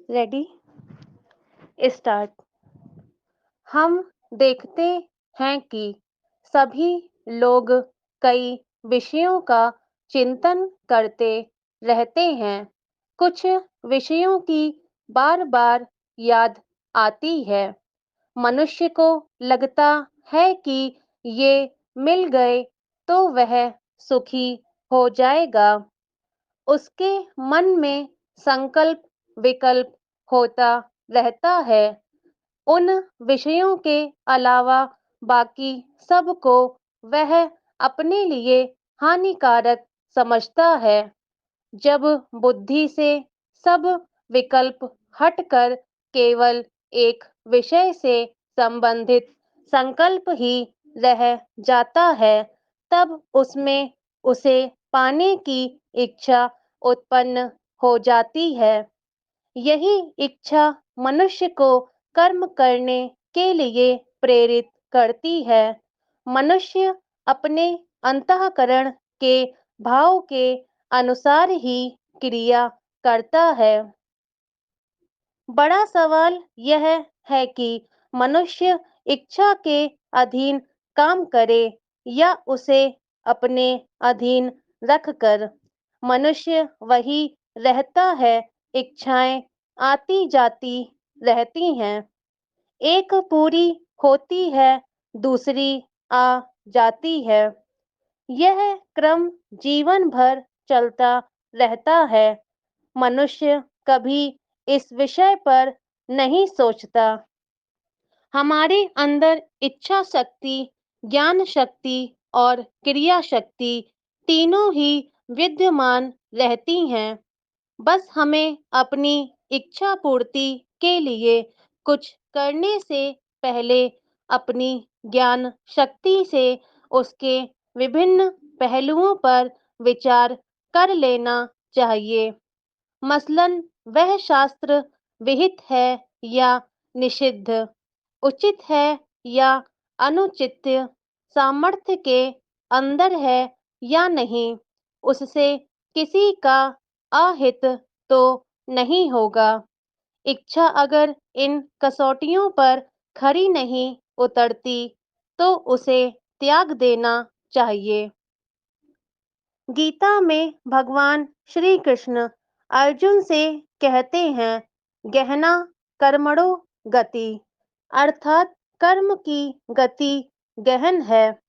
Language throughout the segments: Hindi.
Ready start. हम देखते हैं कि सभी लोग कई विषयों का चिंतन करते रहते हैं। कुछ विषयों की बार-बार याद आती है। मनुष्य को लगता है कि ये मिल गए तो वह सुखी हो जाएगा। उसके मन में संकल्प विकल्प होता रहता है। उन विषयों के अलावा बाकी सबको वह अपने लिए हानिकारक समझता है। जब बुद्धि से सब विकल्प हटकर केवल एक विषय से संबंधित संकल्प ही रह जाता है, तब उसमें उसे पाने की इच्छा उत्पन्न हो जाती है। यही इच्छा मनुष्य को कर्म करने के लिए प्रेरित करती है। मनुष्य अपने अंतःकरण के भाव के अनुसार ही क्रिया करता है। बड़ा सवाल यह है कि मनुष्य इच्छा के अधीन काम करे या उसे अपने अधीन रखकर। मनुष्य वही रहता है, इच्छाएं आती जाती रहती हैं। एक पूरी होती है, दूसरी आ जाती है। यह क्रम जीवन भर चलता रहता है। मनुष्य कभी इस विषय पर नहीं सोचता। हमारे अंदर इच्छा शक्ति, ज्ञान शक्ति और क्रिया शक्ति तीनों ही विद्यमान रहती हैं। बस हमें अपनी इच्छा पूर्ति के लिए कुछ करने से पहले अपनी ज्ञान शक्ति से उसके विभिन्न पहलुओं पर विचार कर लेना चाहिए। मसलन वह शास्त्र विहित है या निषिद्ध, उचित है या अनुचित, सामर्थ्य के अंदर है या नहीं, उससे किसी का अहित तो नहीं होगा। इच्छा अगर इन कसौटियों पर खरी नहीं उतरती तो उसे त्याग देना चाहिए। गीता में भगवान श्री कृष्ण अर्जुन से कहते हैं, गहना कर्मणो गति, अर्थात कर्म की गति गहन है।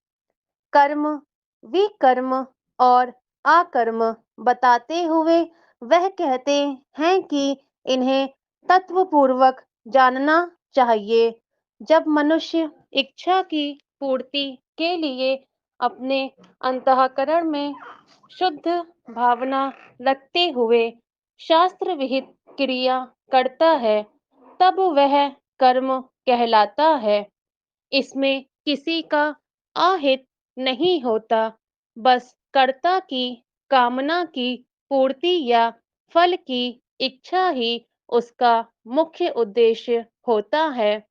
कर्म, विकर्म और आकर्म बताते हुए वह कहते हैं कि इन्हें तत्वपूर्वक जानना चाहिए। जब मनुष्य इच्छा की पूर्ति के लिए अपने अंतःकरण में शुद्ध भावना रखते हुए शास्त्र विहित क्रिया करता है, तब वह कर्म कहलाता है। इसमें किसी का अहित नहीं होता, बस कर्ता की कामना की पूर्ति या फल की इच्छा ही उसका मुख्य उद्देश्य होता है।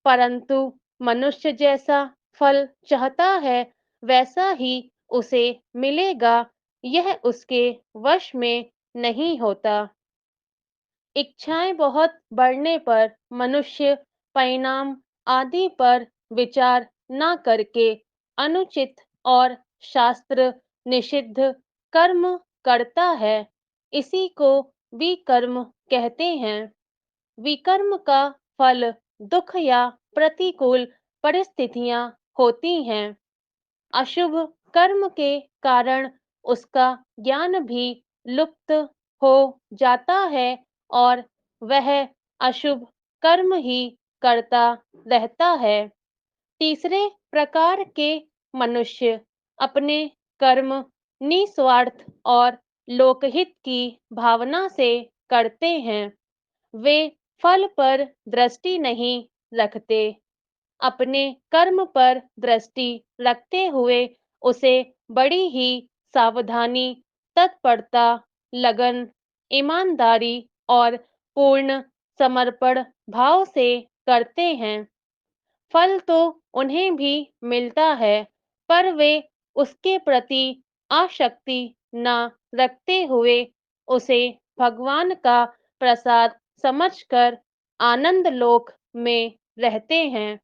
परंतु मनुष्य जैसा फल चाहता है वैसा ही उसे मिलेगा, यह उसके वश में नहीं होता। इच्छाएं बहुत बढ़ने पर मनुष्य परिणाम आदि पर विचार न करके अनुचित और शास्त्र निषिद्ध कर्म करता है। इसी को विकर्म कहते हैं। विकर्म का फल दुख या प्रतिकूल परिस्थितियां होती हैं। अशुभ कर्म के कारण उसका ज्ञान भी लुप्त हो जाता है और वह अशुभ कर्म ही करता रहता है। तीसरे प्रकार के मनुष्य अपने कर्म निस्वार्थ और लोकहित की भावना से करते हैं। वे फल पर दृष्टि नहीं रखते। अपने कर्म पर दृष्टि रखते हुए उसे बड़ी ही सावधानी, तत्परता, लगन, ईमानदारी और पूर्ण समर्पण भाव से करते हैं। फल तो उन्हें भी मिलता है, पर वे उसके प्रति आसक्ति न रखते हुए उसे भगवान का प्रसाद समझकर आनंद लोक में रहते हैं।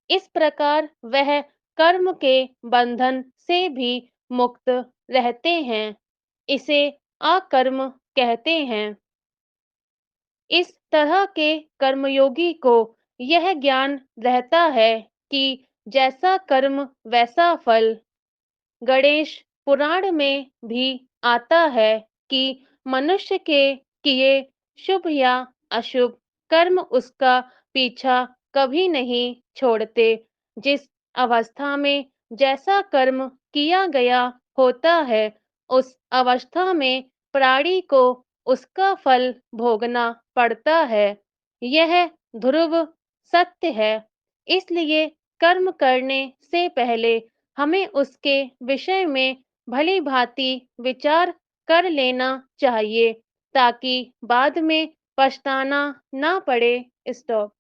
इस प्रकार वह कर्म के बंधन से भी मुक्त रहते हैं। इसे अकर्म कहते हैं। इस तरह के कर्मयोगी को यह ज्ञान रहता है कि जैसा कर्म वैसा फल। गणेश पुराण में भी आता है कि मनुष्य के किए शुभ या अशुभ कर्म उसका पीछा कभी नहीं छोड़ते। जिस अवस्था में जैसा कर्म किया गया होता है, उस अवस्था में प्राणी को उसका फल भोगना पड़ता है। यह ध्रुव सत्य है। इसलिए कर्म करने से पहले हमें उसके विषय में भली भांति विचार कर लेना चाहिए, ताकि बाद में पछताना ना पड़े। स्टॉप।